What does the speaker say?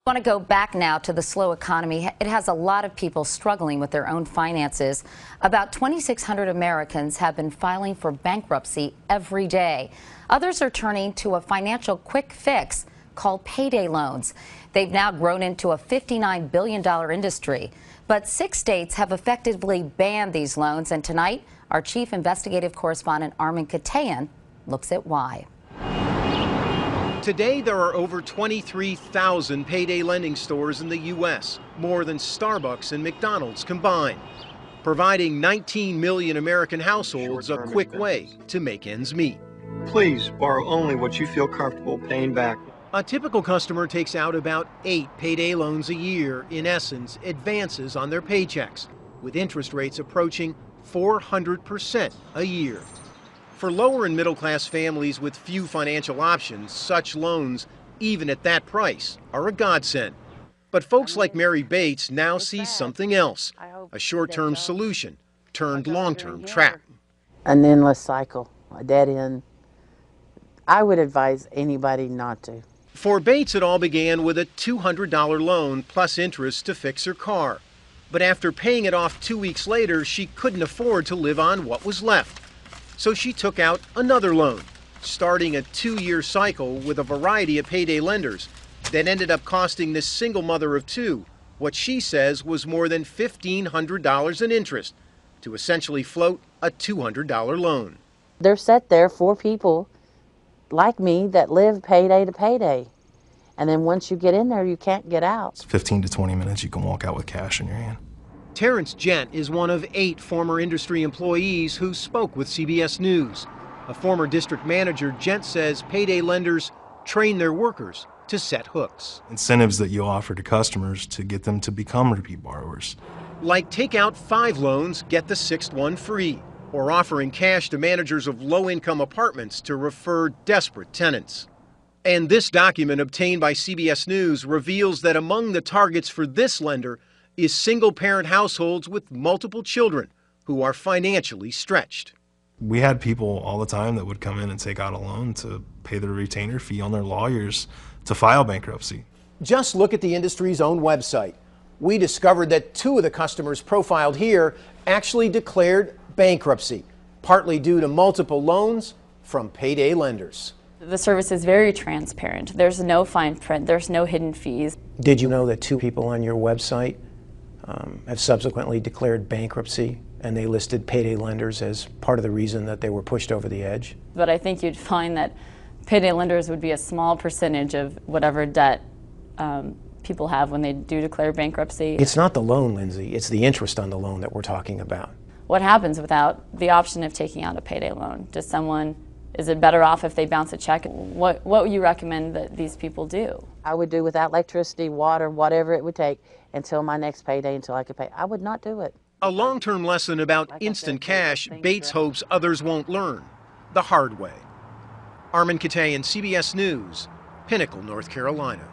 I want to go back now to the slow economy. It has a lot of people struggling with their own finances. About 2,600 Americans have been filing for bankruptcy every day. Others are turning to a financial quick fix called payday loans. They've now grown into a $59 billion industry. But 6 states have effectively banned these loans. And tonight, our chief investigative correspondent, Armin Katayan, looks at why. Today, there are over 23,000 payday lending stores in the U.S., more than Starbucks and McDonald's combined, providing 19 million American households a quick way to make ends meet. Please borrow only what you feel comfortable paying back. A typical customer takes out about 8 payday loans a year, in essence, advances on their paychecks, with interest rates approaching 400% a year. For lower and middle class families with few financial options, such loans, even at that price, are a godsend. But folks like Mary Bates now see something else, a short-term solution turned long-term trap. An endless cycle, a dead end. I would advise anybody not to. For Bates, it all began with a $200 loan plus interest to fix her car. But after paying it off 2 weeks later, she couldn't afford to live on what was left. So she took out another loan, starting a 2-year cycle with a variety of payday lenders that ended up costing this single mother of 2 what she says was more than $1,500 in interest to essentially float a $200 loan. They're set there for people like me that live payday to payday. And then once you get in there, you can't get out. It's 15 to 20 minutes, you can walk out with cash in your hand. Terrence Gent is one of 8 former industry employees who spoke with CBS News. A former district manager, Gent says payday lenders train their workers to set hooks. Incentives that you offer to customers to get them to become repeat borrowers. Like take out 5 loans, get the 6th one free, or offering cash to managers of low-income apartments to refer desperate tenants. And this document obtained by CBS News reveals that among the targets for this lender is single-parent households with multiple children who are financially stretched. We had people all the time that would come in and take out a loan to pay their retainer fee on their lawyers to file bankruptcy. Just look at the industry's own website. We discovered that 2 of the customers profiled here actually declared bankruptcy, partly due to multiple loans from payday lenders. The service is very transparent. There's no fine print. There's no hidden fees. Did you know that 2 people on your website have subsequently declared bankruptcy, and they listed payday lenders as part of the reason that they were pushed over the edge? But I think you'd find that payday lenders would be a small percentage of whatever debt people have when they do declare bankruptcy. It's not the loan, Lindsay. It's the interest on the loan that we're talking about. What happens without the option of taking out a payday loan? Is it better off if they bounce a check? What would you recommend that these people do? I would do without electricity, water, whatever it would take until my next payday, until I could pay. I would not do it. A long-term lesson about instant cash Bates hopes others won't learn the hard way. Armin Katayan, CBS News, Pinnacle, North Carolina.